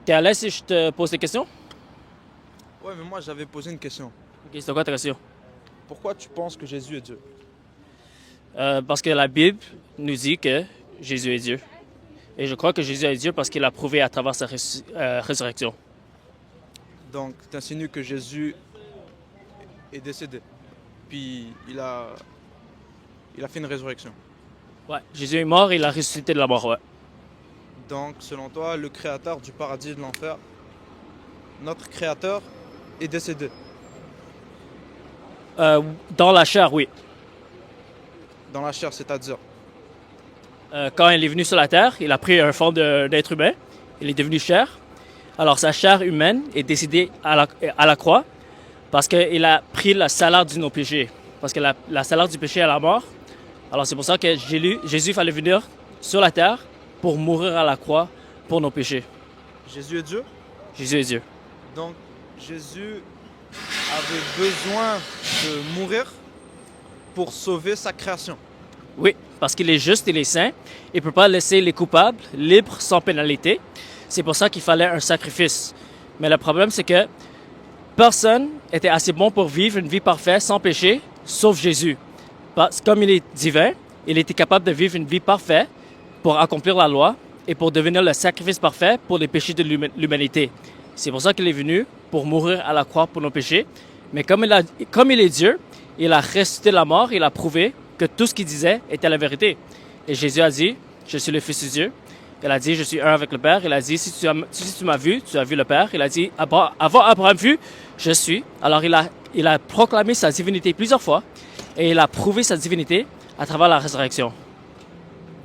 T'es à l'aise si je te pose des questions? Ouais, mais moi j'avais posé une question. Ok, c'est quoi ta question? Pourquoi tu penses que Jésus est Dieu? Parce que la Bible nous dit que Jésus est Dieu. Et je crois que Jésus est Dieu parce qu'il a prouvé à travers sa résurrection. Donc, tu insinues que Jésus est décédé, puis il a fait une résurrection. Ouais, Jésus est mort et il a ressuscité de la mort, ouais. Donc, selon toi, le créateur du paradis et de l'enfer, notre créateur, est décédé. Dans la chair, oui. Dans la chair, c'est-à-dire. Quand il est venu sur la terre, il a pris un forme d'être humain. Il est devenu chair. Alors sa chair humaine est décédée à la croix parce qu'il a pris la salaire de nos péchés. Parce que la salaire du péché est la mort. Alors c'est pour ça que Jésus fallait venir sur la terre pour mourir à la croix pour nos péchés. Jésus est Dieu. Jésus est Dieu. Donc, Jésus avait besoin de mourir pour sauver sa création. Oui, parce qu'il est juste, il est saint. Il ne peut pas laisser les coupables libres sans pénalité. C'est pour ça qu'il fallait un sacrifice. Mais le problème, c'est que personne était assez bon pour vivre une vie parfaite sans péché, sauf Jésus. Comme il est divin, il était capable de vivre une vie parfaite pour accomplir la loi et pour devenir le sacrifice parfait pour les péchés de l'humanité. C'est pour ça qu'il est venu, pour mourir à la croix pour nos péchés. Mais comme il est Dieu, il a ressuscité de la mort, il a prouvé que tout ce qu'il disait était la vérité. Et Jésus a dit, je suis le Fils de Dieu. Il a dit, je suis un avec le Père. Il a dit, si tu m'as vu, tu as vu le Père. Il a dit, avant Abraham vu, je suis. Alors il a proclamé sa divinité plusieurs fois et il a prouvé sa divinité à travers la résurrection.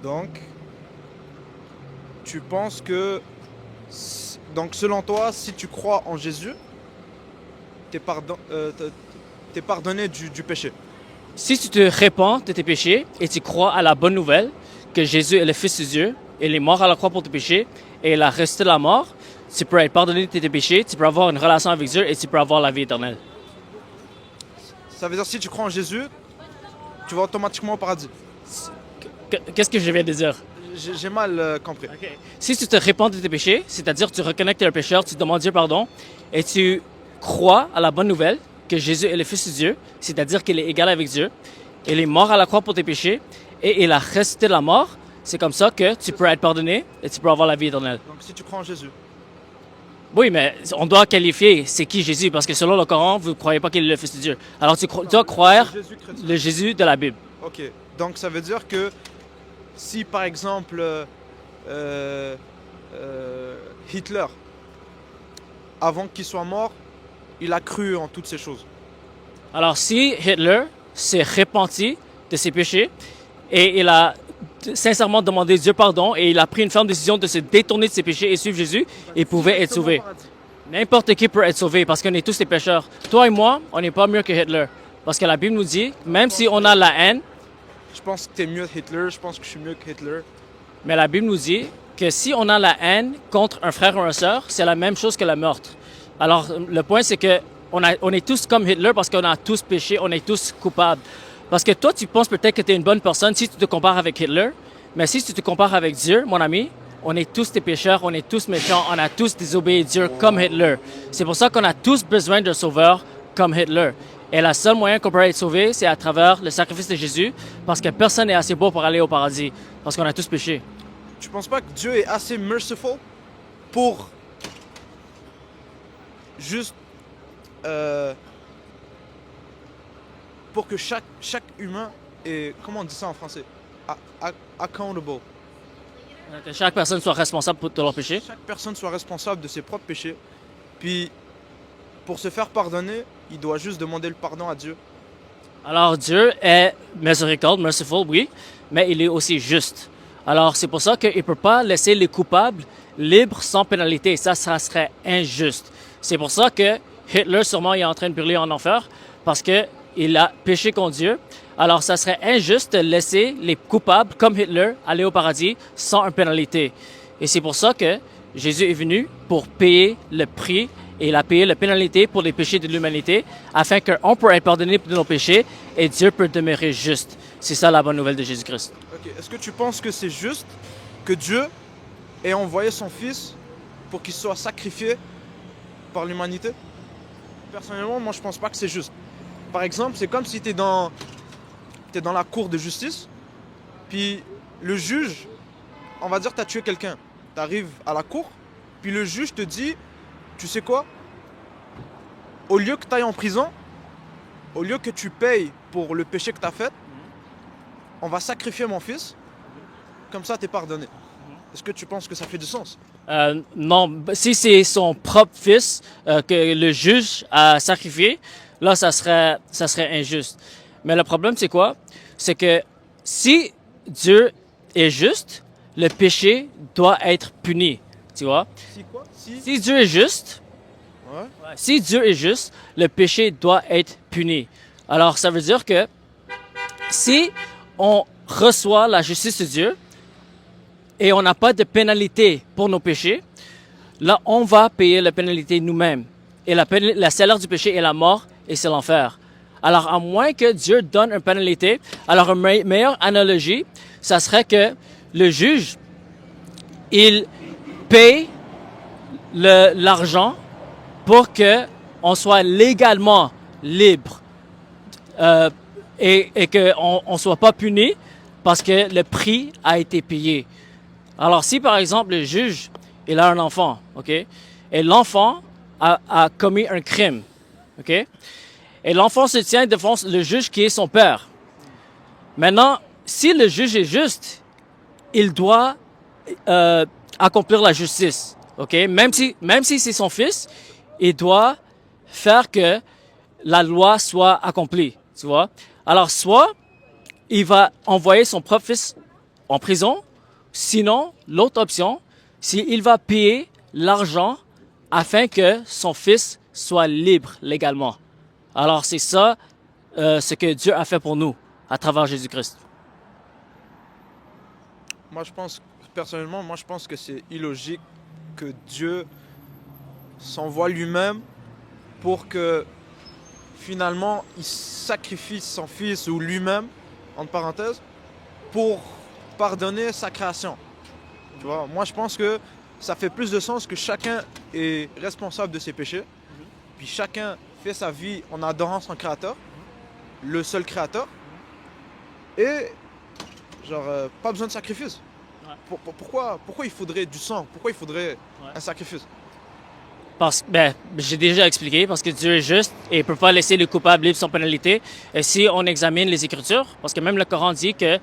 Donc, tu penses que... Donc, selon toi, si tu crois en Jésus, t'es pardonné du péché. Si tu te répands de tes péchés et tu crois à la bonne nouvelle que Jésus est le Fils de Dieu, il est mort à la croix pour tes péchés et il a resté la mort, tu peux être pardonné de tes péchés, tu peux avoir une relation avec Dieu et tu peux avoir la vie éternelle. Ça veut dire si tu crois en Jésus, tu vas automatiquement au paradis. Qu'est-ce que je viens de dire? J'ai mal compris. Okay. Si tu te répands de tes péchés, c'est-à-dire tu reconnais que tu es un pécheur, tu demandes Dieu pardon et tu crois à la bonne nouvelle que Jésus est le Fils de Dieu, c'est-à-dire qu'il est égal avec Dieu, il est mort à la croix pour tes péchés et il a ressuscité de la mort, c'est comme ça que tu peux être pardonné et tu peux avoir la vie éternelle. Donc si tu crois en Jésus. Oui, mais on doit qualifier c'est qui Jésus, parce que selon le Coran, vous ne croyez pas qu'il est le Fils de Dieu. Alors tu dois croire le Jésus de la Bible. Ok, donc ça veut dire que si par exemple Hitler, avant qu'il soit mort, il a cru en toutes ces choses. Alors si Hitler s'est repenti de ses péchés et il a sincèrement demandé Dieu pardon et il a pris une ferme décision de se détourner de ses péchés et suivre Jésus, il pouvait être sauvé. N'importe qui peut être sauvé parce qu'on est tous des pécheurs. Toi et moi, on n'est pas mieux que Hitler. Parce que la Bible nous dit, même si on a la haine... Je pense que tu es mieux que Hitler, je pense que je suis mieux que Hitler. Mais la Bible nous dit que si on a la haine contre un frère ou une sœur, c'est la même chose que le meurtre. Alors, le point, c'est que on est tous comme Hitler parce qu'on a tous péché, on est tous coupables. Parce que toi, tu penses peut-être que tu es une bonne personne si tu te compares avec Hitler, mais si tu te compares avec Dieu, mon ami, on est tous des pécheurs, on est tous méchants, on a tous désobéi Dieu comme Hitler. C'est pour ça qu'on a tous besoin d'un sauveur comme Hitler. Et le seul moyen qu'on peut être sauvé, c'est à travers le sacrifice de Jésus, parce que personne n'est assez beau pour aller au paradis, parce qu'on a tous péché. Tu penses pas que Dieu est assez merciful pour juste pour que chaque humain est, comment on dit ça en français, accountable. Que chaque personne soit responsable de leur péché. Chaque personne soit responsable de ses propres péchés. Puis, pour se faire pardonner, il doit juste demander le pardon à Dieu. Alors Dieu est miséricorde, merciful, oui, mais il est aussi juste. Alors c'est pour ça qu'il ne peut pas laisser les coupables libres sans pénalité. Ça serait injuste. C'est pour ça que Hitler sûrement est en train de brûler en enfer parce qu'il a péché contre Dieu. Alors ça serait injuste de laisser les coupables comme Hitler aller au paradis sans une pénalité. Et c'est pour ça que Jésus est venu pour payer le prix et il a payé la pénalité pour les péchés de l'humanité afin qu'on puisse être pardonné de nos péchés et Dieu peut demeurer juste. C'est ça la bonne nouvelle de Jésus-Christ. Ok. Est-ce que tu penses que c'est juste que Dieu ait envoyé son Fils pour qu'il soit sacrifié par l'humanité? Personnellement, moi je pense pas que c'est juste. Par exemple, c'est comme si t'es dans la cour de justice, puis le juge, on va dire t'as tué quelqu'un. T'arrives à la cour, puis le juge te dit, tu sais quoi? Au lieu que t'ailles en prison, au lieu que tu payes pour le péché que t'as fait, on va sacrifier mon fils, comme ça t'es pardonné. Est-ce que tu penses que ça fait du sens? Non, si c'est son propre fils que le juge a sacrifié, là, ça serait injuste. Mais le problème, c'est quoi? C'est que si Dieu est juste, le péché doit être puni. Tu vois? Si quoi? Si Dieu est juste, Ouais. si Dieu est juste, le péché doit être puni. Alors, ça veut dire que si on reçoit la justice de Dieu et on n'a pas de pénalité pour nos péchés, là, on va payer la pénalité nous-mêmes. Et la salaire du péché est la mort et c'est l'enfer. Alors, à moins que Dieu donne une pénalité, alors une meilleure analogie, ça serait que le juge, il paye l'argent pour que on soit légalement libre et qu'on ne soit pas puni parce que le prix a été payé. Alors, si par exemple le juge, il a un enfant, ok, et l'enfant a commis un crime, ok, et l'enfant se tient devant le juge qui est son père. Maintenant, si le juge est juste, il doit accomplir la justice, ok, même si c'est son fils, il doit faire que la loi soit accomplie, tu vois. Alors, soit il va envoyer son propre fils en prison, sinon, l'autre option, c'est qu'il va payer l'argent afin que son fils soit libre légalement. Alors, c'est ça ce que Dieu a fait pour nous à travers Jésus-Christ. Moi, personnellement, je pense que c'est illogique que Dieu s'envoie lui-même pour que finalement il sacrifie son fils ou lui-même, entre parenthèses, pour pardonner sa création. Tu vois, moi je pense que ça fait plus de sens que chacun est responsable de ses péchés, puis chacun fait sa vie en adorant son créateur, le seul créateur, et pas besoin de sacrifice. Ouais. Pourquoi il faudrait du sang? Pourquoi il faudrait un sacrifice? J'ai déjà expliqué, parce que Dieu est juste et ne peut pas laisser le coupable libre sans pénalité. Et si on examine les Écritures, parce que même le Coran dit que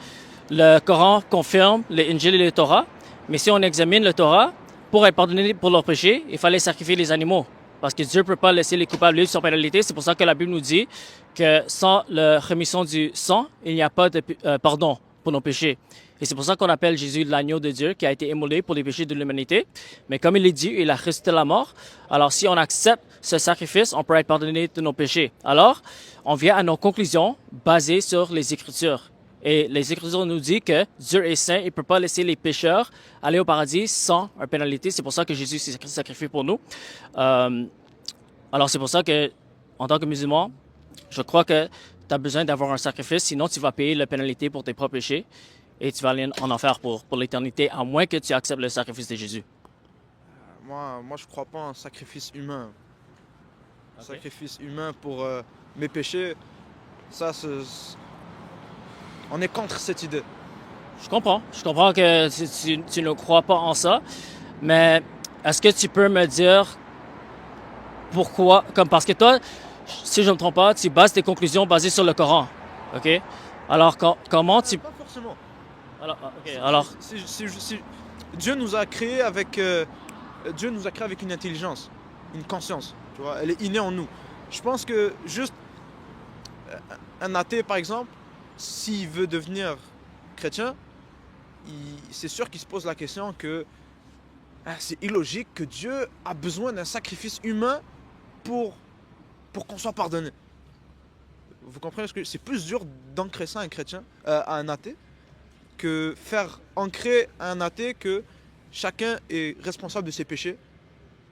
le Coran confirme l'Injil et le Torah, mais si on examine le Torah, pour être pardonné pour leurs péchés, il fallait sacrifier les animaux. Parce que Dieu ne peut pas laisser les coupables libres sans pénalité. C'est pour ça que la Bible nous dit que sans la rémission du sang, il n'y a pas de pardon pour nos péchés. Et c'est pour ça qu'on appelle Jésus l'agneau de Dieu qui a été immolé pour les péchés de l'humanité. Mais comme il est dit, il a ressuscité la mort. Alors si on accepte ce sacrifice, on peut être pardonné de nos péchés. Alors, on vient à nos conclusions basées sur les Écritures. Et les Écritures nous disent que Dieu est saint, il ne peut pas laisser les pécheurs aller au paradis sans une pénalité. C'est pour ça que Jésus s'est sacrifié pour nous. Alors c'est pour ça que, en tant que musulman, je crois que tu as besoin d'avoir un sacrifice, sinon tu vas payer la pénalité pour tes propres péchés et tu vas aller en enfer pour l'éternité, à moins que tu acceptes le sacrifice de Jésus. Moi je crois pas en un sacrifice humain. Un Ok. sacrifice humain pour mes péchés, ça on est contre cette idée. Je comprends que tu ne crois pas en ça, mais est-ce que tu peux me dire pourquoi, parce que toi, si je ne me trompe pas, tu bases tes conclusions basées sur le Coran, ok? Alors comment tu... Pas forcément. Alors, Dieu nous a créé avec une intelligence, une conscience, tu vois, elle est innée en nous. Je pense que juste un athée par exemple, s'il veut devenir chrétien, c'est sûr qu'il se pose la question que c'est illogique que Dieu a besoin d'un sacrifice humain pour qu'on soit pardonné. Vous comprenez, que c'est plus dur d'ancrer ça à un chrétien, à un athée, que faire ancrer à un athée que chacun est responsable de ses péchés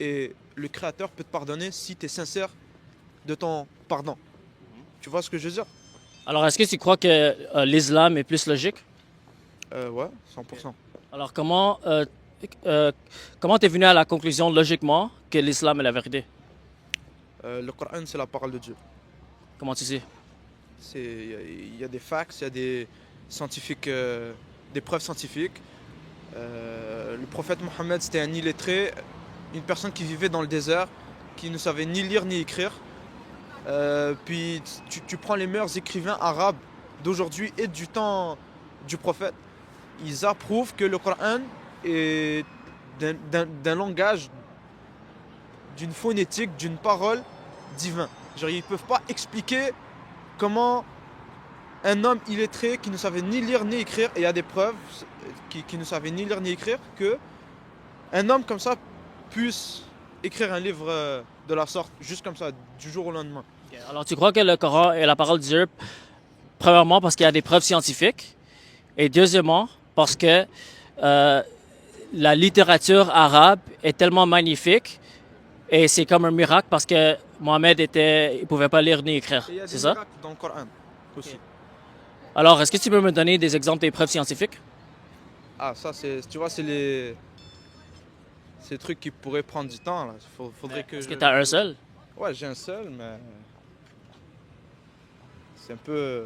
et le Créateur peut te pardonner si tu es sincère de ton pardon. Tu vois ce que je veux dire? alors est-ce que tu crois que l'islam est plus logique? Ouais, 100%. Alors comment euh, comment tu es venu à la conclusion logiquement que l'islam est la vérité? Le Coran, c'est la parole de Dieu. Comment tu sais? Il y a des facts, il y a des scientifiques, des preuves scientifiques. Le prophète Mohammed, c'était un illettré, une personne qui vivait dans le désert, qui ne savait ni lire ni écrire. Puis tu prends les meilleurs écrivains arabes d'aujourd'hui et du temps du prophète, ils approuvent que le Coran est d'un langage, d'une phonétique, d'une parole divin. Genre, ils ne peuvent pas expliquer comment un homme illettré qui ne savait ni lire ni écrire, et il y a des preuves qui ne savait ni lire ni écrire, que un homme comme ça puisse écrire un livre de la sorte, juste comme ça, du jour au lendemain. Alors, tu crois que le Coran est la parole de Dieu, premièrement parce qu'il y a des preuves scientifiques, et deuxièmement parce que la littérature arabe est tellement magnifique, et c'est comme un miracle parce que Mohamed il pouvait pas lire ni écrire, Et il y a c'est des ça? miracles dans le Coran aussi. Alors, est-ce que tu peux me donner des exemples des preuves scientifiques? Ah, ça, tu vois, c'est les trucs qui pourraient prendre du temps, là. Faudrait que Est-ce que tu as un seul? Ouais, j'ai un seul, mais c'est un peu.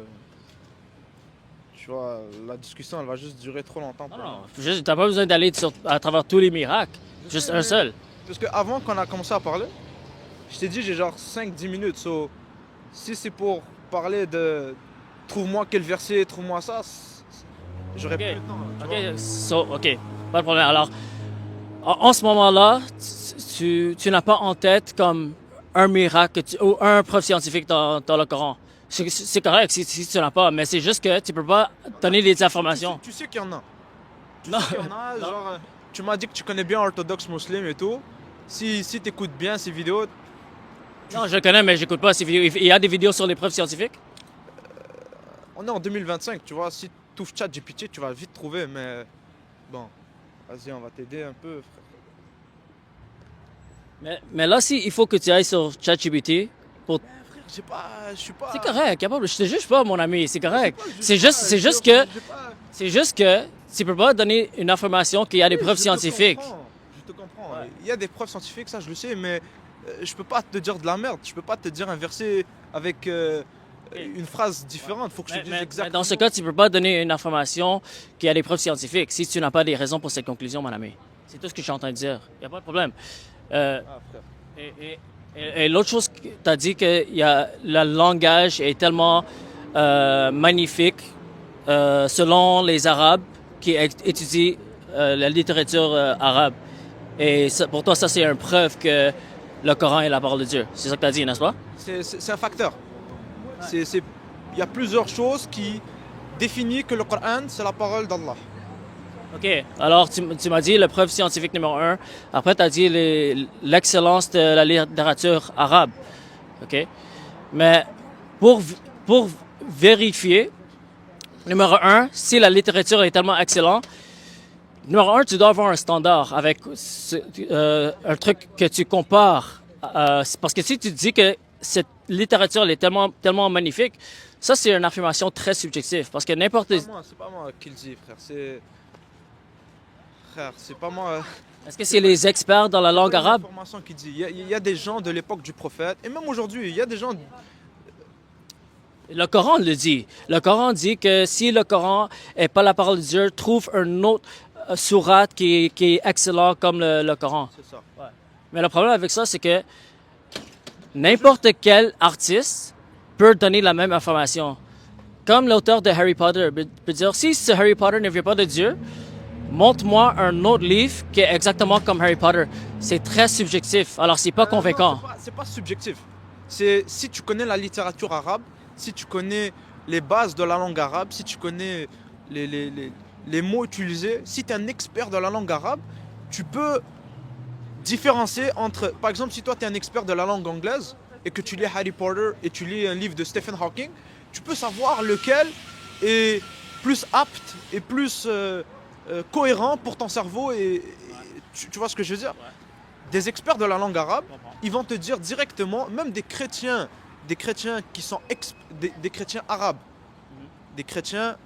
Tu vois, la discussion, elle va juste durer trop longtemps Non, pour moi. non, tu n'as pas besoin d'aller à travers tous les miracles, Je juste sais, un mais- seul. Parce qu'avant qu'on a commencé à parler, je t'ai dit, j'ai genre 5-10 minutes. So, si c'est pour parler de trouve-moi quel verset, trouve-moi ça, j'aurais Ok. plus le temps, là, tu vois. OK, pas de problème. Alors, en ce moment-là, tu n'as pas en tête comme un miracle ou un preuve scientifique dans le Coran. C'est correct si tu n'as pas, mais c'est juste que tu peux pas donner des informations. Tu sais qu'il y en a. Tu Non. sais qu'il y en a, Non. genre, tu m'as dit que tu connais bien orthodoxe musulman et tout. Si tu écoutes bien ces vidéos, Non, je connais, mais j'écoute pas ces vidéos. Il y a des vidéos sur les preuves scientifiques? on est en 2025, tu vois. Si tu ouvres ChatGPT, tu vas vite trouver, mais bon, vas-y, on va t'aider un peu, frère. Mais là, si il faut que tu ailles sur ChatGPT pour... Je suis pas. C'est correct, capable. Je te juge pas, mon ami, c'est correct. Je C'est sais pas, c'est juste j'ai que, pas- c'est juste que tu peux pas donner une information qu'il y a des Oui, preuves je te scientifiques. Je te comprends. Ouais. Il y a des preuves scientifiques, ça je le sais, mais je peux pas te dire de la merde. Je peux pas te dire un verset avec une phrase différente. Faut que je te dise Mais exactement. dans ce cas, tu peux pas donner une information qui a des preuves scientifiques si tu n'as pas des raisons pour cette conclusion, mon ami. C'est tout ce que je suis en train de dire. Il n'y a pas de problème. Euh, Ah, frère. et l'autre chose, tu as dit que le langage est tellement magnifique selon les Arabes qui étudient la littérature arabe. Et pour toi, ça, c'est une preuve que le Coran est la parole de Dieu. C'est ça que tu as dit, n'est-ce pas? C'est un facteur. Il y a plusieurs choses qui définissent que le Coran, c'est la parole d'Allah. OK. Alors, tu m'as dit la preuve scientifique numéro un. Après, tu as dit l'excellence de la littérature arabe. OK? Mais pour vérifier, numéro un, si la littérature est tellement excellente, numéro un, tu dois avoir un standard avec un truc que tu compares. Parce que si tu dis que cette littérature elle est tellement magnifique, ça, c'est une affirmation très subjective. Parce que n'importe... C'est pas moi qui le dis, frère. Frère, c'est pas moi. Est-ce que c'est les experts dans la langue C'est une arabe? information qui dit. Il y a des gens de l'époque du prophète, et même aujourd'hui, il y a des gens. Le Coran le dit. Le Coran dit que si le Coran est pas la parole de Dieu, trouve un autre sourate qui est excellent comme le Coran. C'est ça. Mais le problème avec ça, c'est que n'importe quel artiste peut donner la même information. Comme l'auteur de Harry Potter peut dire, si ce Harry Potter ne vient pas de Dieu, montre-moi un autre livre qui est exactement comme Harry Potter. C'est très subjectif, alors c'est pas convaincant. Non, c'est pas subjectif. C'est si tu connais la littérature arabe, si tu connais les bases de la langue arabe, si tu connais les mots utilisés, si tu es un expert de la langue arabe, tu peux différencier entre. Par exemple, si toi tu es un expert de la langue anglaise et que tu lis Harry Potter et tu lis un livre de Stephen Hawking, tu peux savoir lequel est plus apte et plus cohérent pour ton cerveau. Tu vois ce que je veux dire? Des experts de la langue arabe, ils vont te dire directement, même des chrétiens qui sont des chrétiens arabes, des chrétiens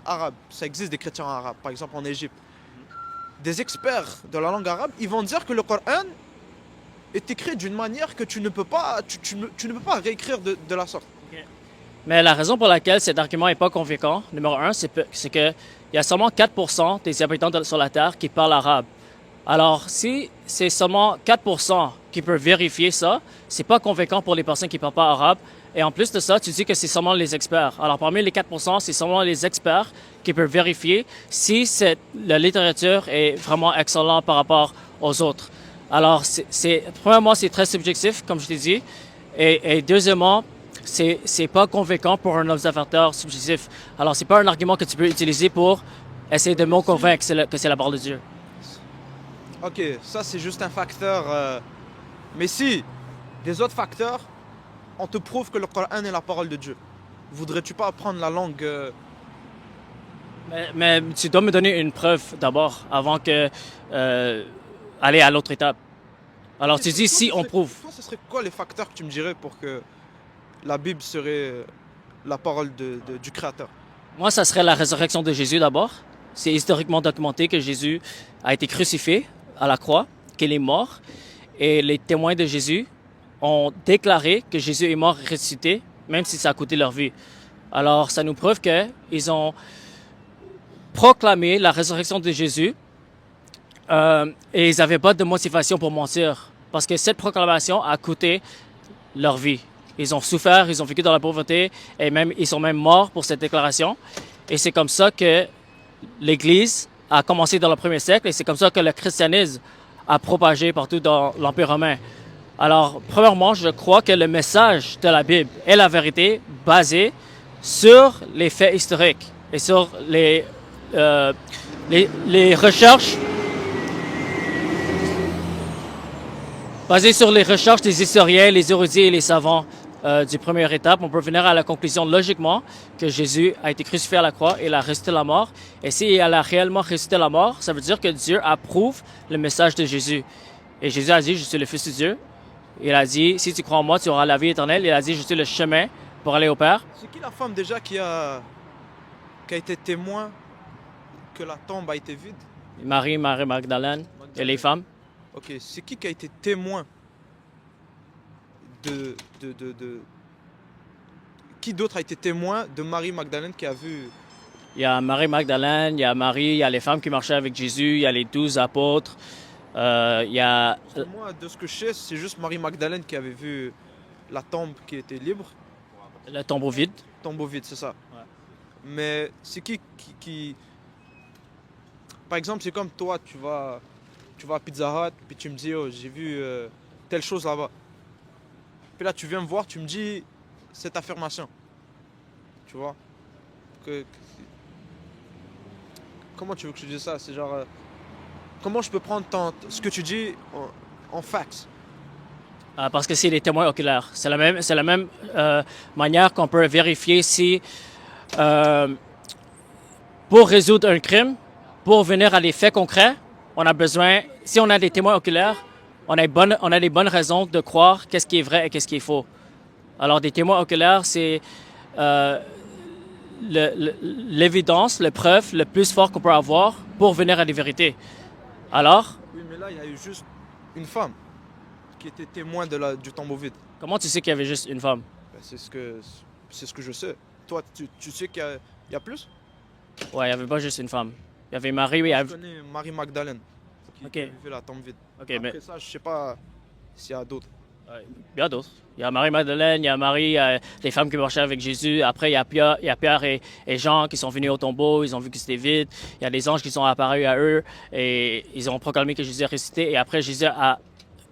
arabes, ça existe des chrétiens arabes, par exemple en Égypte. des experts de la langue arabe, ils vont dire que le Coran est écrit d'une manière que tu ne peux pas, tu ne peux pas réécrire de la sorte. Mais la raison pour laquelle cet argument n'est pas convaincant, numéro un, c'est qu'il y a seulement 4% des habitants sur la Terre qui parlent arabe. Alors, si c'est seulement 4% qui peuvent vérifier ça, c'est pas convaincant pour les personnes qui parlent pas arabe. Et en plus de ça, tu dis que c'est seulement les experts. Alors, parmi les 4%, c'est seulement les experts qui peuvent vérifier si la littérature est vraiment excellente par rapport aux autres. Alors, premièrement, c'est très subjectif, comme je t'ai dit. Et deuxièmement, c'est pas convaincant pour un observateur subjectif. Alors, c'est pas un argument que tu peux utiliser pour essayer de me convaincre que c'est la parole de Dieu. Ok, ça c'est juste un facteur. Mais si des autres facteurs, on te prouve que le Coran est la parole de Dieu, voudrais-tu pas apprendre la langue Mais tu dois me donner une preuve d'abord avant que aller à l'autre étape. Alors, tu dis si on prouve. Toi, ce serait quoi les facteurs que tu me dirais pour que la Bible serait la parole du Créateur? Moi, ça serait la résurrection de Jésus d'abord. C'est historiquement documenté que Jésus a été crucifié à la croix, qu'il est mort. Et les témoins de Jésus ont déclaré que Jésus est mort et ressuscité, même si ça a coûté leur vie. Alors, ça nous prouve qu'ils ont proclamé la résurrection de Jésus et ils n'avaient pas de motivation pour mentir. Parce que cette proclamation a coûté leur vie. Ils ont souffert, ils ont vécu dans la pauvreté et même ils sont même morts pour cette déclaration. Et c'est comme ça que l'Église a commencé dans le 1er siècle et c'est comme ça que le christianisme a propagé partout dans l'Empire romain. Alors, premièrement, je crois que le message de la Bible est la vérité basée sur les faits historiques et sur les recherches basées sur les recherches des historiens, les érudits et les savants du première étape. On peut venir à la conclusion logiquement que Jésus a été crucifié à la croix et il a ressuscité la mort. Et s'il a réellement ressuscité la mort, ça veut dire que Dieu approuve le message de Jésus. Et Jésus a dit, je suis le Fils de Dieu. Il a dit, si tu crois en moi, tu auras la vie éternelle. Il a dit, je suis le chemin pour aller au Père. C'est qui la femme déjà qui a été témoin que la tombe a été vide? Marie Magdalène et les femmes. Ok, c'est qui a été témoin Qui d'autre a été témoin de Marie Magdalène qui a vu? Il y a Marie Magdalène, il y a Marie, il y a les femmes qui marchaient avec Jésus, il y a les 12 apôtres. Il y a... Moi, de ce que je sais, c'est juste Marie Magdalène qui avait vu la tombe qui était libre. Le tombeau vide. Tombeau vide, c'est ça. Ouais. Mais c'est qui... Par exemple, c'est comme toi, tu vas à Pizza Hut, puis tu me dis, oh, j'ai vu telle chose là-bas. Puis là, tu viens me voir, tu me dis cette affirmation. Tu vois Comment tu veux que je dise ça? C'est genre... comment je peux prendre ce que tu dis en facts? Parce que c'est des témoins oculaires. C'est la même manière qu'on peut vérifier si, pour résoudre un crime, pour venir à des faits concrets, on a besoin, si on a des témoins oculaires, on a des bonnes raisons de croire qu'est-ce qui est vrai et qu'est-ce qui est faux. Alors, des témoins oculaires, c'est l'évidence, la preuve le plus fort qu'on peut avoir pour venir à des vérités. Alors? Oui, mais là, il y a eu juste une femme qui était témoin du tombeau vide. Comment tu sais qu'il y avait juste une femme? Ben, c'est ce que je sais. Toi, tu sais qu'il y a plus? Ouais, il n'y avait pas juste une femme. Il y avait Marie, oui. Je connais Marie Magdalène qui avait vu la tombe vide. Okay, Après ça, je sais pas s'il y a d'autres. Il y a d'autres. Il y a Marie Magdalène, il y a Marie, les femmes qui marchaient avec Jésus. Après, il y a Pierre et Jean qui sont venus au tombeau. Ils ont vu que c'était vide. Il y a des anges qui sont apparus à eux et ils ont proclamé que Jésus est ressuscité. Et après, Jésus a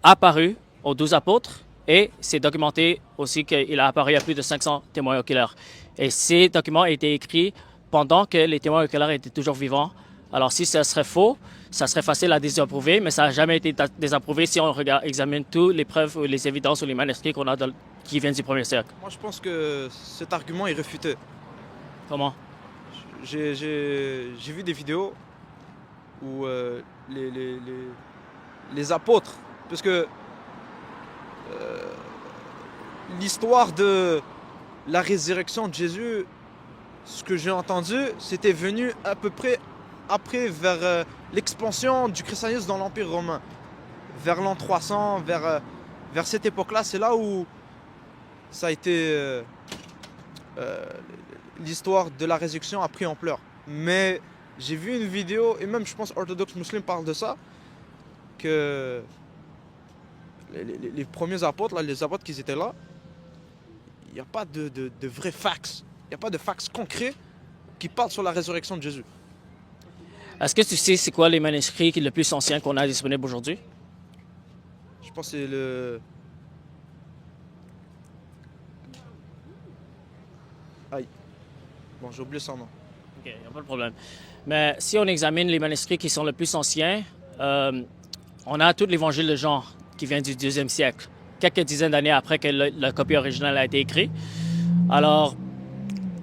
apparu aux 12 apôtres et c'est documenté aussi qu'il a apparu à plus de 500 témoins oculaires. Et ces documents ont été écrits pendant que les témoins oculaires étaient toujours vivants. Alors, si ça serait faux, ça serait facile à désapprouver, mais ça n'a jamais été désapprouvé si on examine toutes les preuves ou les évidences ou les manuscrits qu'on a qui viennent du 1er siècle. Moi, je pense que cet argument est réfuté. Comment? J'ai vu des vidéos où les apôtres, parce que l'histoire de la résurrection de Jésus, ce que j'ai entendu, c'était venu à peu près après, vers l'expansion du christianisme dans l'Empire romain. Vers l'an 300, vers cette époque-là, c'est là où ça a été... l'histoire de la résurrection a pris ampleur. Mais j'ai vu une vidéo, et même je pense Orthodox Muslim parle de ça, que les premiers apôtres, là, les apôtres qui étaient là, il n'y a pas de vrais facts. Il n'y a pas de facts concrets qui parlent sur la résurrection de Jésus. Est-ce que tu sais c'est quoi les manuscrits le plus anciens qu'on a disponibles aujourd'hui? Je pense que c'est le... Aïe. Bon, j'ai oublié son nom. OK, il n'y a pas de problème. Mais si on examine les manuscrits qui sont le plus anciens, on a tout l'évangile de Jean qui vient du 2e siècle, quelques dizaines d'années après que la copie originale a été écrite. Alors,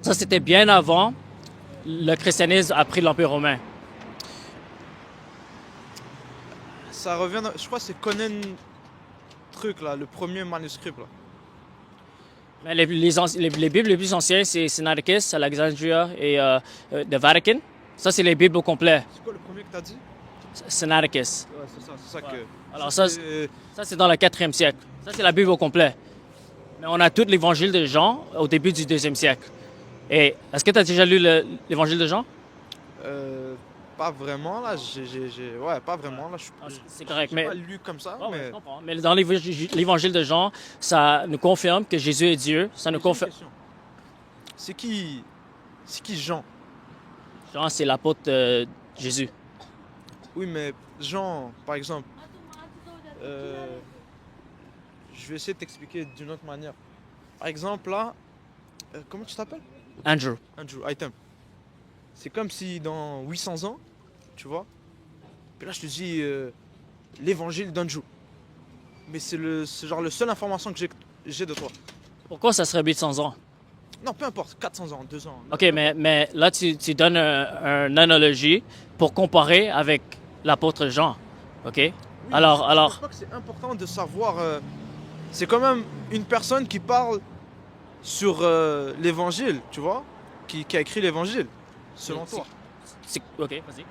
ça c'était bien avant le christianisme a pris l'Empire romain. Ça revient, je crois que c'est Conan truc là, le premier manuscrit là. Mais les Bibles les plus anciennes, c'est Sinaiticus, Alexandria et the Vatican. Ça, c'est les Bibles au complet. C'est quoi le premier que tu as dit? Sinaiticus. Ouais, c'est ça Ouais. que... Alors ça, c'est dans le 4e siècle. Ça, c'est la Bible au complet. Mais on a tout l'évangile de Jean au début du 2e siècle. Et est-ce que tu as déjà lu l'évangile de Jean? Pas vraiment là, ouais, pas vraiment là. C'est correct, J'ai mais... pas lu comme ça, Ouais, mais... je comprends. Mais dans l'évangile de Jean, ça nous confirme que Jésus est Dieu. Ça nous J'ai une confirme... question. C'est qui Jean? Jean, c'est l'apôtre de Jésus. Oui, mais Jean, par exemple, je vais essayer de t'expliquer d'une autre manière. Par exemple, là, comment tu t'appelles? Andrew. Andrew, item. C'est comme si dans 800 ans, tu vois, puis là je te dis l'évangile d'Andrew. Mais c'est genre la seule information que j'ai de toi. Pourquoi ça serait 800 ans? Non, peu importe, 400 ans, 2 ans. OK, mais là, tu donnes une analogie pour comparer avec l'apôtre Jean. OK? Oui, alors... je pense pas que c'est important de savoir. C'est quand même une personne qui parle sur l'évangile, tu vois, qui a écrit l'évangile, selon toi. OK, vas-y.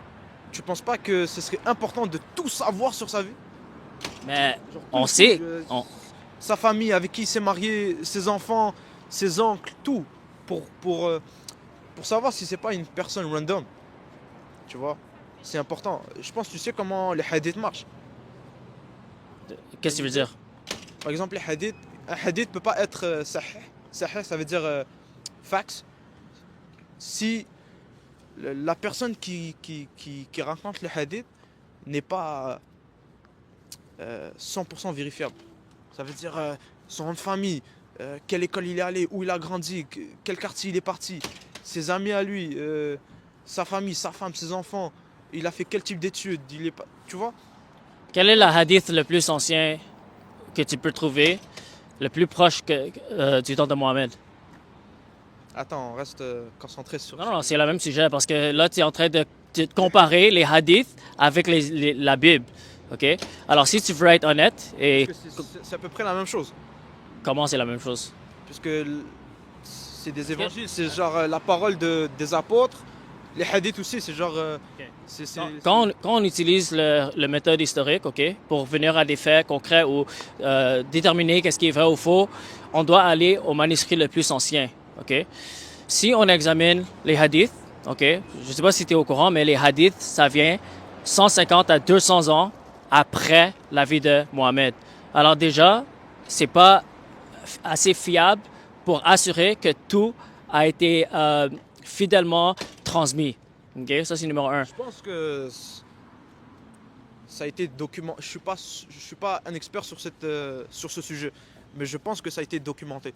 Tu penses pas que ce serait important de tout savoir sur sa vie? Mais Genre, on tout, sait... sa famille, avec qui il s'est marié, ses enfants, ses oncles, tout. Pour savoir si c'est pas une personne random. Tu vois? C'est important. Je pense que tu sais comment les hadiths marchent. Qu'est-ce que tu veux dire? Par exemple, les hadiths, un hadith peut pas être sahih. Sahih, ça veut dire fax. Si la personne qui raconte le hadith n'est pas 100% vérifiable. Ça veut dire son nom de famille, quelle école il est allé, où il a grandi, quel quartier il est parti, ses amis à lui, sa famille, sa femme, ses enfants, il a fait quel type d'études, il est pas, tu vois? Quel est le hadith le plus ancien que tu peux trouver, le plus proche du temps de Mohammed? Attends, on reste concentré sur... Non, c'est le même sujet parce que là, tu es en train de comparer les hadiths avec la Bible. OK? Alors, si tu veux être honnête, et c'est à peu près la même chose. comment c'est la même chose? Puisque c'est des évangiles, c'est genre la parole des apôtres. Les hadiths aussi, c'est genre... Quand on utilise le méthode historique, OK, pour venir à des faits concrets ou déterminer qu'est-ce qui est vrai ou faux, on doit aller au manuscrit le plus ancien, OK? Si on examine les hadiths, OK, je ne sais pas si tu es au courant, mais les hadiths, ça vient 150 à 200 ans après la vie de Mohammed. Alors déjà, c'est pas assez fiable pour assurer que tout a été fidèlement transmis. OK, ça c'est numéro 1. Je pense que ça a été documenté. Je suis pas un expert sur ce sujet, mais je pense que ça a été documenté.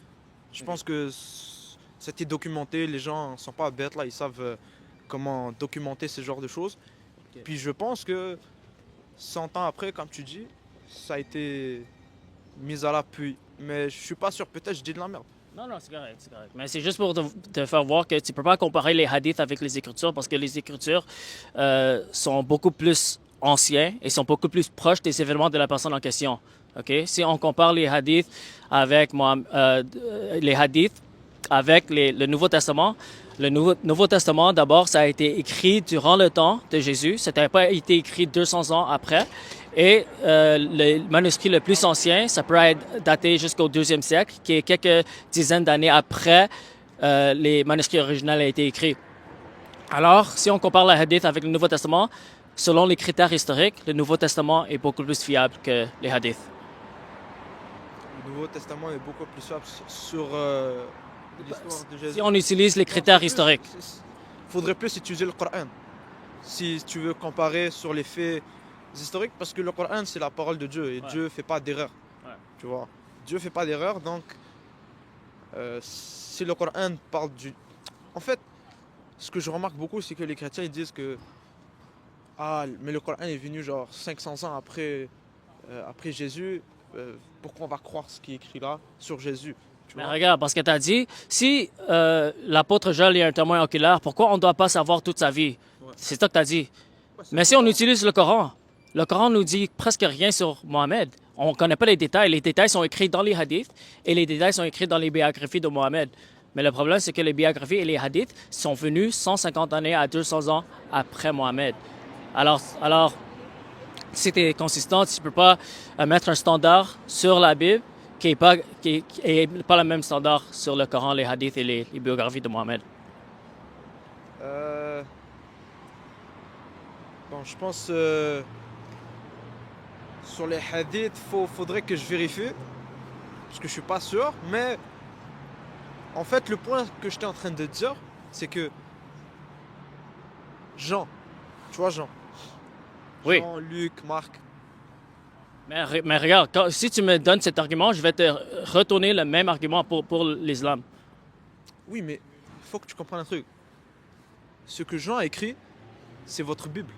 Je pense que ça a été documenté. Les gens sont pas bêtes là, ils savent comment documenter ce genre de choses. Okay. Puis je pense que 100 ans après, comme tu dis, ça a été mis à l'appui. Mais je suis pas sûr, peut-être je dis de la merde. Non, c'est correct, c'est correct. Mais c'est juste pour te faire voir que tu peux pas comparer les hadiths avec les Écritures parce que les Écritures sont beaucoup plus anciens et sont beaucoup plus proches des événements de la personne en question. OK? Si on compare les hadiths avec les hadiths avec le Nouveau Testament. Le Nouveau Testament, d'abord, ça a été écrit durant le temps de Jésus. Ça n'a pas été écrit 200 ans après. Et le manuscrit le plus ancien, ça peut être daté jusqu'au 2e siècle, qui est quelques dizaines d'années après les manuscrits originaux ont été écrits. Alors, si on compare le hadith avec le Nouveau Testament, selon les critères historiques, le Nouveau Testament est beaucoup plus fiable que les hadiths. Le Nouveau Testament est beaucoup plus fiable sur l'histoire de Jésus. Si on utilise les critères historiques. Il faudrait plus utiliser le Coran si tu veux comparer sur les faits historiques, parce que le Coran c'est la parole de Dieu et Ouais. Dieu fait pas d'erreur. Ouais. Tu vois, Dieu fait pas d'erreur, donc si le Coran parle du... En fait, ce que je remarque beaucoup, c'est que les chrétiens ils disent que ah, mais le Coran est venu genre 500 ans après Jésus, pourquoi on va croire ce qui est écrit là sur Jésus, tu Mais vois? regarde, parce que tu as dit, si l'apôtre Joël est un témoin oculaire, pourquoi on ne doit pas savoir toute sa vie? Ouais. C'est ça que tu as dit. Ouais, c'est Mais si on utilise le Coran nous dit presque rien sur Mohamed. On ne connaît pas les détails. Les détails sont écrits dans les hadiths et les détails sont écrits dans les biographies de Mohamed. Mais le problème, c'est que les biographies et les hadiths sont venus 150 années à 200 ans après Mohamed. Alors si tu es consistant, tu ne peux pas mettre un standard sur la Bible qui n'est pas, qui est pas le même standard sur le Coran, les hadiths et les biographies de Mohamed. Bon, je pense sur les hadiths, faudrait que je vérifie parce que je suis pas sûr. Mais en fait, le point que j'étais en train de dire, c'est que Jean, tu vois Jean, Oui. Jean, Luc, Marc. Mais regarde, si tu me donnes cet argument, je vais te retourner le même argument pour l'islam. Oui, mais il faut que tu comprennes un truc. Ce que Jean a écrit, c'est votre Bible,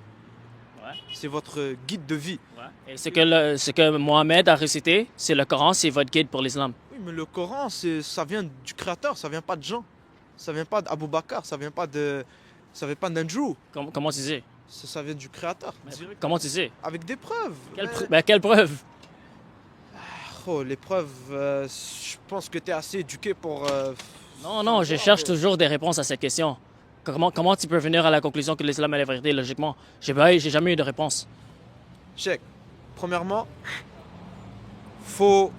Ouais. c'est votre guide de vie. Et ce que Mohamed a récité, c'est le Coran, c'est votre guide pour l'islam. Oui, mais le Coran, ça vient du Créateur, ça vient pas de Jean, ça vient pas d'Abou Bakar, ça vient pas d'Andrew, Comment tu sais? ça vient du Créateur. Direct. Comment tu sais? Avec des preuves. Quelle preuve? Oh, les preuves, je pense que tu es assez éduqué pour... Non, je cherche toujours des réponses à cette question. Comment tu peux venir à la conclusion que l'islam est la vérité, logiquement? J'ai jamais eu de réponse. Check. Premièrement, faut...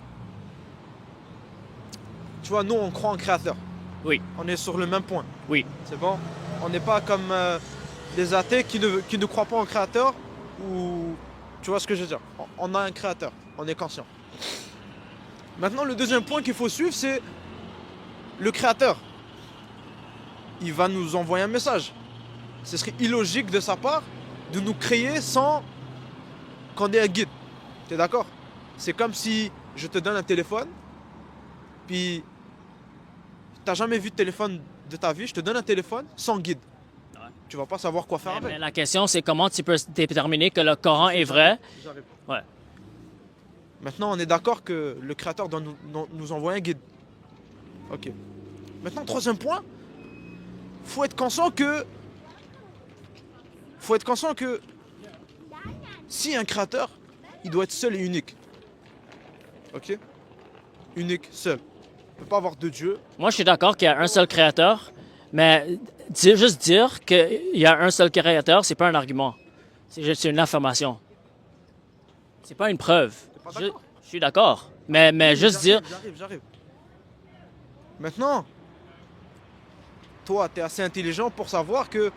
Tu vois, nous, on croit en Créateur. Oui. On est sur le même point. Oui. C'est bon? On n'est pas comme les athées qui ne croient pas en Créateur ou... Tu vois ce que je veux dire? On a un Créateur. On est conscient. Maintenant, le deuxième point qu'il faut suivre, c'est le Créateur. Il va nous envoyer un message. Ce serait illogique de sa part de nous créer sans qu'on ait un guide. T'es d'accord? C'est comme si je te donne un téléphone, puis t'as jamais vu de téléphone de ta vie, je te donne un téléphone sans guide. Ouais. Tu vas pas savoir quoi faire Mais avec. la question, c'est comment tu peux déterminer que le Coran est vrai? J'arrive. Ouais. Maintenant, on est d'accord que le Créateur doit nous envoyer un guide. Ok. Maintenant, troisième point, faut être conscient que si un créateur, il doit être seul et unique. Ok? Unique, seul. Il ne peut pas avoir deux dieux. Moi, je suis d'accord qu'il y a un seul créateur, mais juste dire qu'il y a un seul créateur, c'est pas un argument. C'est juste une affirmation. C'est pas une preuve. T'es pas Je d'accord? suis d'accord. Mais juste dire. J'arrive. Maintenant, toi, tu es assez intelligent pour savoir que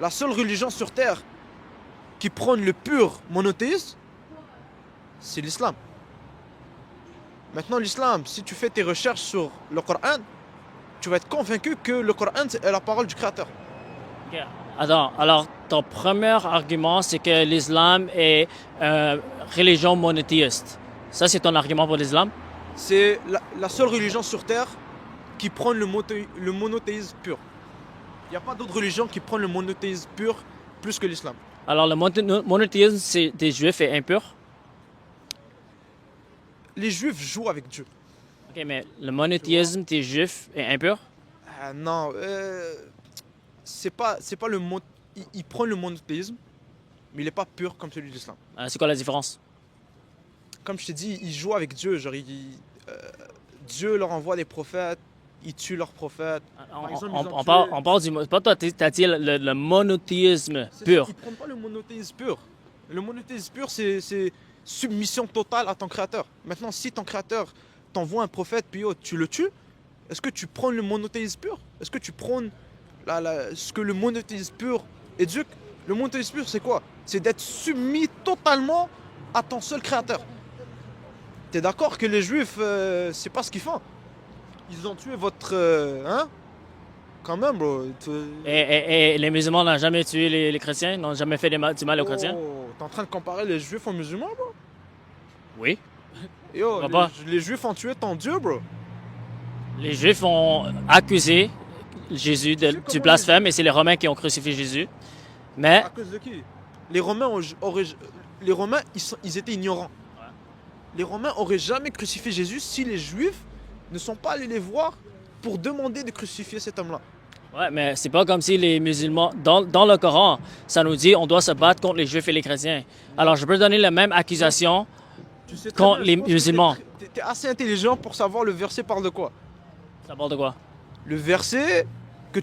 la seule religion sur Terre qui prône le pur monothéisme, c'est l'islam. Maintenant, l'islam, si tu fais tes recherches sur le Coran, tu vas être convaincu que le Coran est la parole du Créateur. Attends, alors ton premier argument, c'est que l'islam est une religion monothéiste. Ça, c'est ton argument pour l'islam? C'est la seule religion sur Terre qui prône le monothéisme pur. Il n'y a pas d'autre religion qui prône le monothéisme pur plus que l'islam. Alors, le monothéisme, c'est des juifs et impurs? Les juifs jouent avec Dieu. OK, mais le monothéisme des juifs est impur? Ah non, c'est pas le mot. Il prend le monothéisme, mais il n'est pas pur comme celui de l'islam. C'est quoi la différence? Comme je t'ai dit, ils jouent avec Dieu. Genre, Dieu leur envoie des prophètes, ils tuent leurs prophètes. Par exemple, ils ont On parle du... Pas toi, t'as dit le monothéisme C'est pur. ça, ils prennent pas le monothéisme pur. Le monothéisme pur, c'est submission totale à ton créateur. Maintenant, si ton créateur t'envoie un prophète, puis tu le tues, est-ce que tu prônes le monothéisme pur? Est-ce que tu prônes ce que le monothéisme pur éduque? Le monothéisme pur, c'est quoi? C'est d'être soumis totalement à ton seul créateur. T'es d'accord que les juifs, c'est pas ce qu'ils font? Ils ont tué votre... hein? Quand même, bro. Et les musulmans n'ont jamais tué les chrétiens, n'ont jamais fait du mal aux chrétiens? Oh, t'es en train de comparer les juifs aux musulmans, bro? Oui. Yo, Pourquoi pas? les juifs ont tué ton Dieu, bro. Les Juifs ont accusé Jésus Tu sais du comment blasphème et c'est les Romains qui ont crucifié Jésus. Mais À cause de qui? Les Romains, les Romains ils étaient ignorants. Ouais. Les Romains auraient jamais crucifié Jésus si les Juifs ne sont pas allés les voir pour demander de crucifier cet homme-là. ouais, mais c'est pas comme si les musulmans dans le Coran, ça nous dit on doit se battre contre les Juifs et les chrétiens. Alors je peux donner la même accusation Tu sais très contre bien, les je pense que musulmans. T'es assez intelligent pour savoir le verset parle de quoi. Ça parle de quoi? Le verset que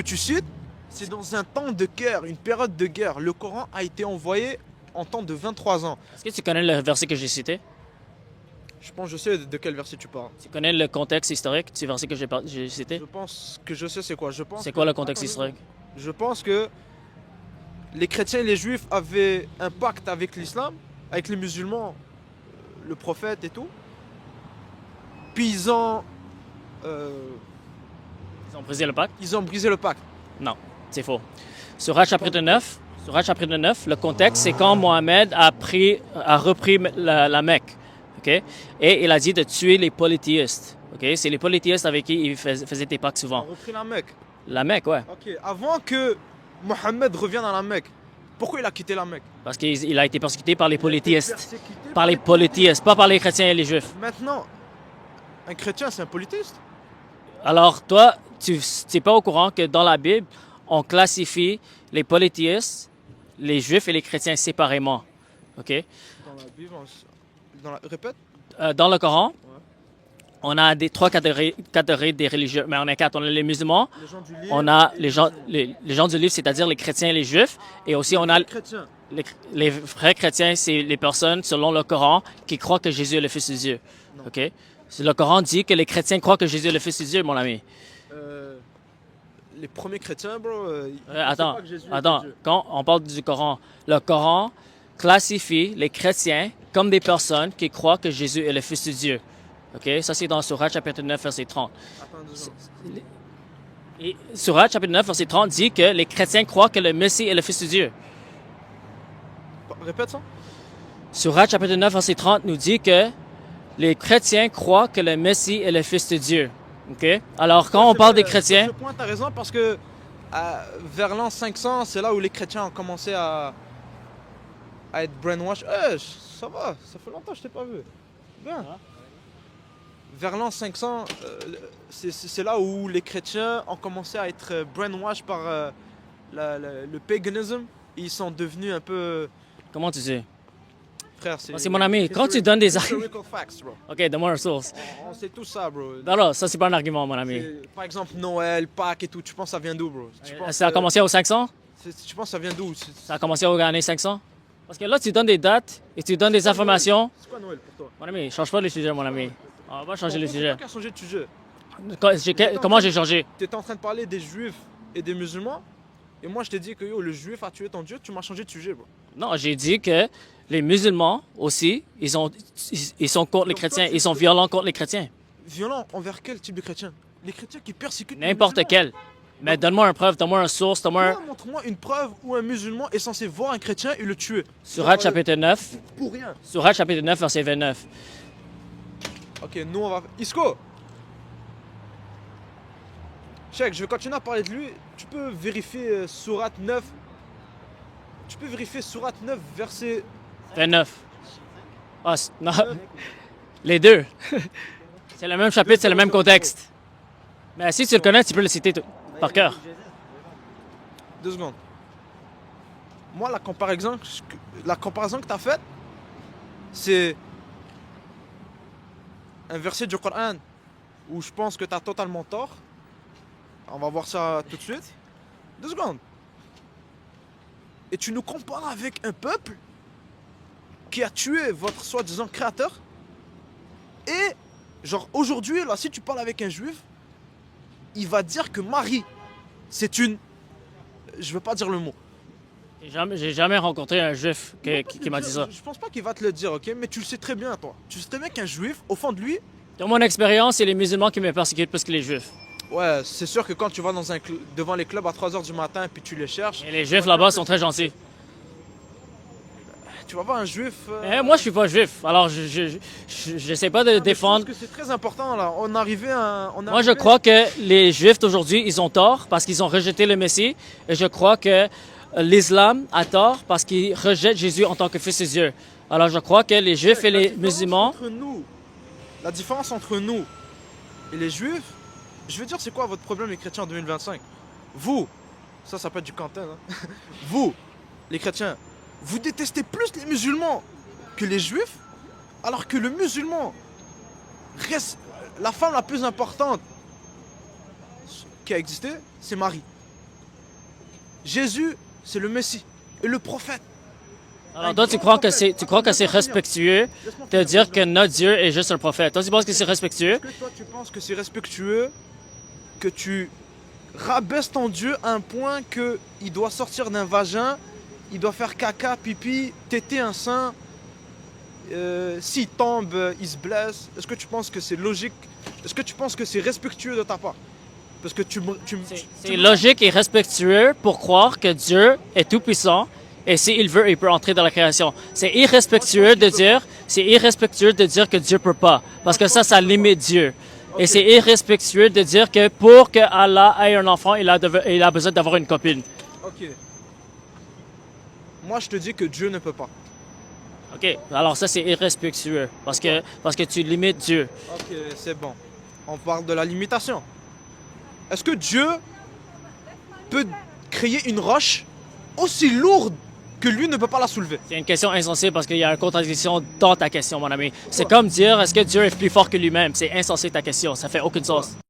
tu cites, c'est dans un temps de guerre, une période de guerre. Le Coran a été envoyé en temps de 23 ans. Est-ce que tu connais le verset que j'ai cité? Je pense que je sais de quel verset tu parles. Tu connais le contexte historique du verset que j'ai cité? Je pense que je sais c'est quoi. C'est quoi le contexte historique? Je pense que les chrétiens et les juifs avaient un pacte avec l'islam, avec les musulmans, le prophète et tout. Puis Ils ont brisé le pacte? ils ont brisé le pacte. Non, c'est faux. Surah chapitre 9, le contexte, c'est quand Mohamed a repris la Mecque. OK? Et il a dit de tuer les polythéistes. OK? C'est les polythéistes avec qui il faisait des pactes Ils ont souvent. repris la Mecque. La Mecque, ouais. Ok, avant que Mohammed revienne dans la Mecque, pourquoi il a quitté la Mecque? Parce qu'il a été persécuté par les polythéistes. Persécuté Par les polythéistes, pas par les chrétiens et les juifs. Maintenant, un chrétien c'est un polythéiste? Alors, toi, tu n'es pas au courant que dans la Bible, on classifie les polythéistes, les juifs et les chrétiens séparément. OK? Dans la Bible, répète. Dans le Coran, on a trois catégories des religieux, mais on a quatre. On a les musulmans, Les gens du livre. on a les gens du livre, c'est-à-dire les chrétiens et les juifs, et aussi on a Les chrétiens. les vrais chrétiens, c'est les personnes, selon le Coran, qui croient que Jésus est le Fils de Dieu. Non. OK? Le Coran dit que les chrétiens croient que Jésus est le Fils de Dieu, mon ami. Les premiers chrétiens, bro. Ils pensaient Attends, pas que Jésus était attends. Dieu. Quand on parle du Coran, le Coran classifie les chrétiens comme des personnes qui croient que Jésus est le Fils de Dieu. OK? Ça, c'est dans Surah chapitre 9, verset 30. Attends 2 secondes. Et Surah chapitre 9, verset 30 dit que les chrétiens croient que le Messie est le Fils de Dieu. Répète ça. Surah chapitre 9, verset 30 nous dit que les chrétiens croient que le Messie est le Fils de Dieu. OK? Alors, quand on parle des chrétiens... Ce point, t'as raison, parce que vers l'an 500, c'est là où les chrétiens ont commencé à être brainwash. Ça va, ça fait longtemps que je t'ai pas vu. Bien. Vers l'an 500, c'est là où les chrétiens ont commencé à être brainwash par le paganisme. Ils sont devenus un peu... Comment tu sais? Frère, C'est mon ami. Quand tu donnes des... Historical facts, bro. OK, donne-moi une source. On sait tout ça, bro. Non, non, ça, c'est pas un argument, mon ami. Par exemple, Noël, Pâques et tout, tu penses que ça vient d'où, bro? Tu penses Ça a que- commencé aux 500? Tu penses que ça vient d'où? Ça a commencé aux années 500? Parce que là, tu donnes des dates et tu donnes des informations. C'est quoi Noël pour toi? Mon ami, change pas le sujet, mon ami. On va pas changer le sujet. Pourquoi changer de sujet? Comment j'ai changé? Tu étais en train de parler des juifs et des musulmans, et moi je t'ai dit que yo, le juif a tué ton Dieu, tu m'as changé de sujet, bro. Non, j'ai dit que les musulmans aussi, ils sont contre les Donc toi, chrétiens. tu- Ils sont violents contre les chrétiens. Violent envers quel type de chrétien? Les chrétiens qui persécutent les N'importe musulmans. quel. Mais donne-moi une preuve, donne-moi une source, donne-moi un... Toi, montre-moi une preuve où un musulman est censé voir un chrétien et le tuer. Surah Genre, chapitre 9, Pour rien. Surah chapitre 9, verset 29. Ok, nous on va. Isco! Check, je vais continuer à parler de lui. Tu peux vérifier Sourate 9. Tu peux vérifier Sourate 9, verset 29. Ah, non. Les deux. C'est le même chapitre, c'est le même contexte. Mais si tu le connais, tu peux le citer par cœur. 2 secondes. Moi, la comparaison que tu as faite, c'est un verset du Coran où je pense que tu as totalement tort. On va voir ça tout de suite. 2 secondes. Et tu nous compares avec un peuple qui a tué votre soi-disant créateur. Et, genre, aujourd'hui, là, si tu parles avec un juif, il va dire que Marie, c'est une... Je veux pas dire le mot. J'ai jamais rencontré un juif qui m'a dit ça. Je pense pas qu'il va te le dire, ok? Mais tu le sais très bien, toi. Tu sais très bien qu'un juif, au fond de lui, Dans mon expérience, c'est les musulmans qui me persécutent plus que les juifs. ouais, c'est sûr que quand tu vas devant les clubs à 3h du matin et puis tu les cherches, Et les juifs là-bas sont très gentils. tu vas voir un juif. Moi, je suis pas juif, alors j'essaie pas de mais défendre. je pense que c'est très important là. On est arrivé à. Moi, je crois que les juifs d'aujourd'hui, ils ont tort parce qu'ils ont rejeté le Messie. Et je crois que l'islam a tort parce qu'il rejette Jésus en tant que fils de Dieu. Alors, je crois que les juifs et les musulmans, La différence entre nous et les juifs, je veux dire, c'est quoi votre problème, les chrétiens en 2025? Vous, ça peut être du Quentin, hein. Vous, les chrétiens, vous détestez plus les musulmans que les juifs, alors que le musulman reste la femme la plus importante qui a existé, c'est Marie. Jésus, c'est le Messie et le prophète. alors toi, tu crois que c'est respectueux de dire que notre Dieu est juste un prophète. Toi, tu penses que c'est respectueux? Est-ce que toi, tu penses que c'est respectueux que tu rabaisses ton Dieu à un point que il doit sortir d'un vagin, il doit faire caca, pipi, téter un sein, s'il tombe, il se blesse? Est-ce que tu penses que c'est logique? Est-ce que tu penses que c'est respectueux de ta part? Parce que C'est logique et respectueux pour croire que Dieu est tout-puissant et s'il veut, il peut entrer dans la création. C'est irrespectueux de dire que Dieu peut pas, parce que ça limite Dieu. Et c'est irrespectueux de dire que pour que Allah ait un enfant, il a besoin d'avoir une copine. Ok. Moi, je te dis que Dieu ne peut pas. Ok, alors ça c'est irrespectueux parce que tu limites Dieu. Ok, c'est bon. On parle de la limitation. Est-ce que Dieu peut créer une roche aussi lourde que lui ne peut pas la soulever? C'est une question insensée parce qu'il y a une contradiction dans ta question, mon ami. C'est comme dire est-ce que Dieu est plus fort que lui-même? C'est insensé ta question, ça fait aucun sens.